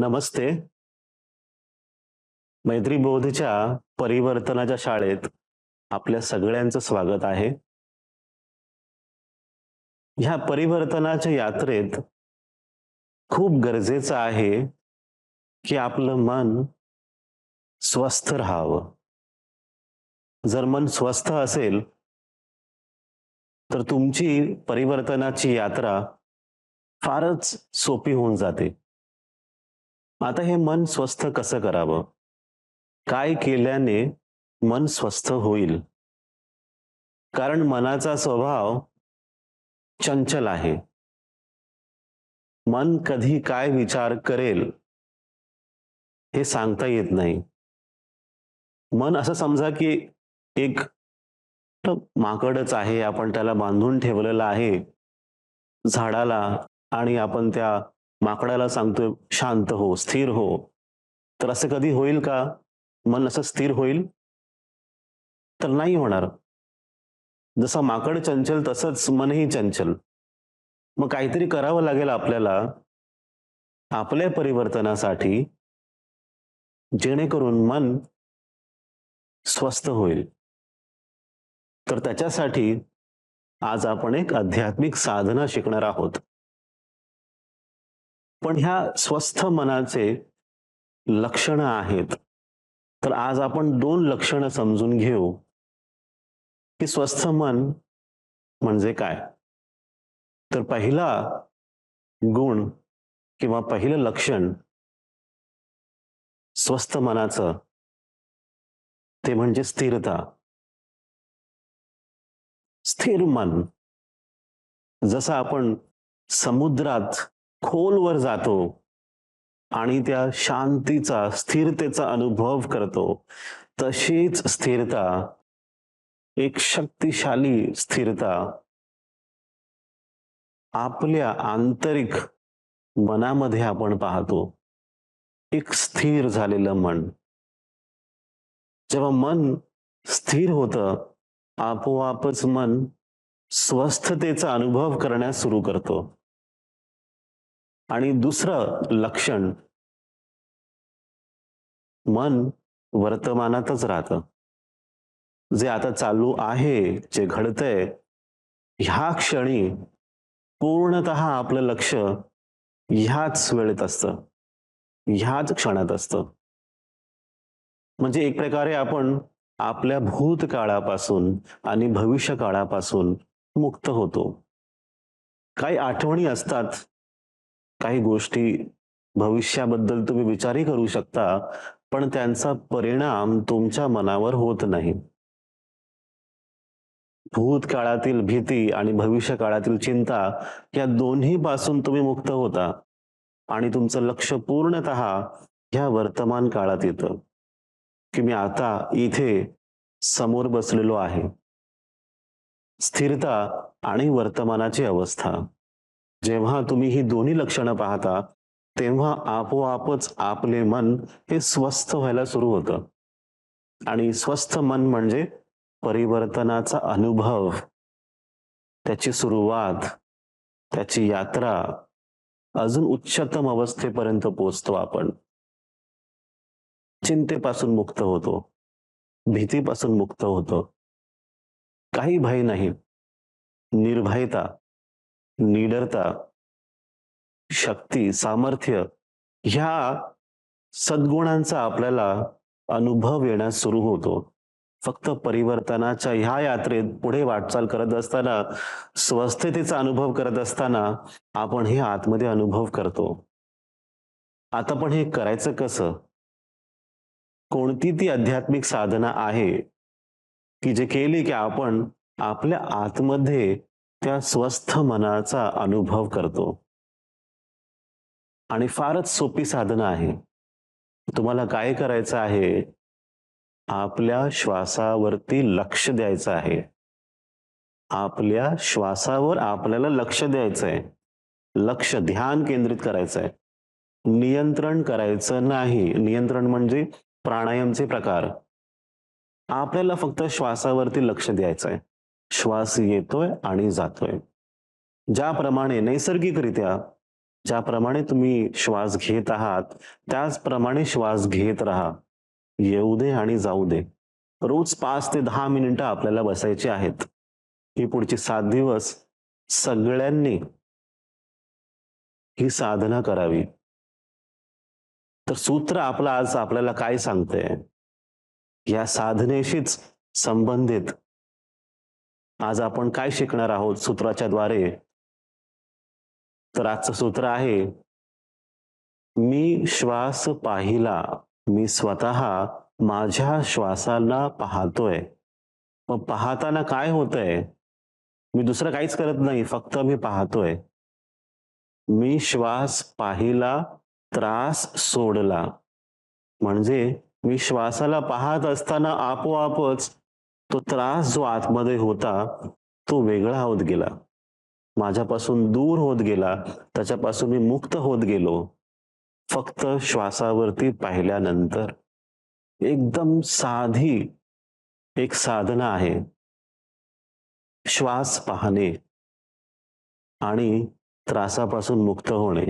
नमस्ते. मैत्रीबोधच्या परिवर्तनाच्या शाळेत आपल्या सगळ्यांचं स्वागत आहे. ह्या परिवर्तनाच्या यात्रेत खूप गरजेचं आहे की आपलं मन स्वस्थ राहावं. जर मन स्वस्थ असेल तर तुमची परिवर्तनाची यात्रा फारच सोपी होऊन जाते. आता हे मन स्वस्थ कसं करावं? काय केल्याने मन स्वस्थ होईल? कारण मनाचा स्वभाव चंचल आहे. मन कधी काय विचार करेल हे सांगता येत नाही. मन असं समजा की एक माकडच आहे, आपण त्याला बांधून ठेवलेलं आहे झाडाला आणि आपण त्या माकडाला सांगतोय शांत हो, स्थिर हो. तर असं कधी होईल का? मन असं स्थिर होईल? तर नाही होणार. जसं माकड चंचल तसंच मनही चंचल. मग काहीतरी करावं लागेल आपल्याला आपल्या परिवर्तनासाठी, जेणेकरून मन स्वस्थ होईल. तर त्याच्यासाठी आज आपण एक आध्यात्मिक साधना शिकणार आहोत. पण ह्या स्वस्थ मनाचे लक्षणं आहेत. तर आज आपण 2 लक्षणं समजून घेऊ, की स्वस्थ मन म्हणजे काय? तर पहिला गुण किंवा पहिलं लक्षण स्वस्थ मनाचं ते म्हणजे स्थिरता. स्थिर मन. जसं आपण समुद्रात खोलवर जातो आणि त्या शांतीचा, स्थिरतेचा अनुभव करतो, तशीच स्थिरता, एक शक्तिशाली स्थिरता आपल्या आंतरिक मनामध्ये आपण पाहतो. एक स्थिर झालेलं मन. जेव्हा मन स्थिर होतं, आपोआपच मन स्वस्थतेचा अनुभव करण्यास सुरू करतो. आणि दुसरं लक्षण, मन वर्तमानातच राहतं. जे आता चालू आहे, जे घडतंय, ह्या क्षणी पूर्णतः आपलं लक्ष ह्याच वेळेत असतं, ह्याच क्षणात असतं. म्हणजे एक प्रकारे आपण आपल्या भूतकाळापासून आणि भविष्यकाळापासून मुक्त होतो. काही आठवणी असतात, काही गोष्टी भविष्याबद्दल तुम्ही विचारही करू शकता, पण त्यांचा परिणाम तुमच्या मनावर होत नाही. भूतकाळातील भीती आणि भविष्यकाळातील चिंता या दोन्ही पासून तुम्ही मुक्त होता आणि तुमचं लक्ष पूर्णतः ह्या वर्तमान काळात येतं, की मी आता इथे समोर बसलेलो आहे. स्थिरता आणि वर्तमानाची अवस्था. जेव्हा तुम्ही ही दोन्ही लक्षणं पाहता, तेव्हा आपोआपच आपले मन हे स्वस्थ व्हायला सुरू होतं. आणि स्वस्थ मन म्हणजे परिवर्तनाचा अनुभव, त्याची सुरुवात, त्याची यात्रा, अजून उच्चतम अवस्थेपर्यंत पोहोचतो आपण. चिंतेपासून मुक्त होतो, भीतीपासून मुक्त होतो. काही भय नाही, निर्भयता, निडरता, शक्ती, सामर्थ्य ह्या सद्गुणांचा आपल्याला अनुभव येण्यास सुरू होतो. फक्त परिवर्तनाच्या ह्या यात्रेत पुढे वाटचाल करत असताना, स्वस्थतेचा अनुभव करत असताना आपण हे आतमध्ये अनुभव करतो. आता पण हे करायचं कसं? कोणती ती आध्यात्मिक साधना आहे की जे केली की आपण आपल्या आतमध्ये त्या स्वस्थ मनाचा अनुभव करतो? आणि फारच सोपी साधना आहे. तुम्हाला काय करायचं आहे? आपल्या श्वासावरती लक्ष द्यायचं आहे. आपल्या श्वासावर आपल्याला लक्ष द्यायचंय. लक्ष, ध्यान केंद्रित करायचंय. नियंत्रण करायचं नाही. नियंत्रण म्हणजे प्राणायामचे प्रकार. आपल्याला फक्त श्वासावरती लक्ष द्यायचंय. श्वास येतोय आणि जातोय. ज्याप्रमाणे नैसर्गिकरित्या ज्याप्रमाणे तुम्ही श्वास घेत आहात त्याचप्रमाणे श्वास घेत राहा. येऊ दे आणि जाऊ दे. रोज 5 ते 10 मिनिटं आपल्याला बसायची आहेत. ही पुढची 7 दिवस सगळ्यांनी ही साधना करावी. तर सूत्र आपलं आज आपल्याला काय सांगतंय? या साधनेशीच संबंधित आज आपण काय शिकणार आहोत सूत्राच्या द्वारे? तर आजचं सूत्र आहे, मी श्वास पाहिला, मी स्वतः माझ्या श्वासाला पाहतोय. मग पाहताना काय होतंय? मी दुसरं काहीच करत नाही, फक्त मी पाहतोय. मी श्वास पाहिला, त्रास सोडला. म्हणजे मी श्वासाला पाहत असताना आपोआपच तो त्रास जो आतमध्ये होता तो वेगळा होत गेला, माझ्यापासून दूर होत गेला, त्याच्यापासून मी मुक्त होत गेलो फक्त श्वासावरती पाहिल्यानंतर. एकदम साधी एक साधना आहे श्वास पाहणे आणि त्रासापासून मुक्त होणे.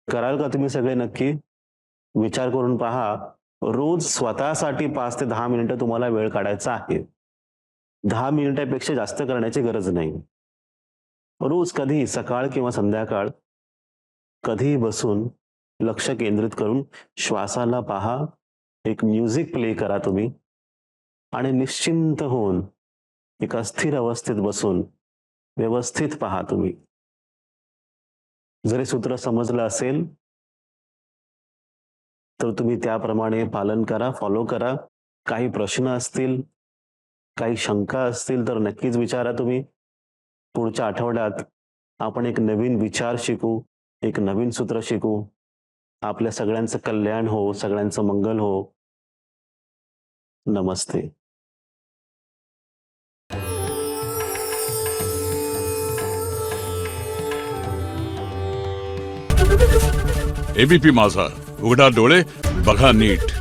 कराल का तुम्ही सगळे? नक्की विचार करून पहा. रोज स्वतःसाठी 5 ते 10 मिनिटं तुम्हाला वेळ काढायचा आहे. 10 मिनिटापेक्षा जास्त करण्याची गरज नाही. रोज कधी सकाळ किंवा संध्याकाळ कधीही बसून लक्ष केंद्रित करून श्वासाला पहा. एक म्युझिक प्ले करा तुम्ही आणि निश्चिंत होऊन एका स्थिर अवस्थेत बसून व्यवस्थित पहा तुम्ही. जर हे सूत्र समजलं असेल तर तुम्ही त्याप्रमाणे पालन करा, फॉलो करा. काही प्रश्न असतील, काही शंका असतील तर नक्कीच विचारा तुम्ही. पुढच्या आठवड्यात आपण एक नवीन विचार शिकू, एक नवीन सूत्र शिकू. आपल्या सगळ्यांचं कल्याण हो, सगळ्यांचं मंगल हो. नमस्ते. एबीपी माझा, उघडा डोळे बघा नीट.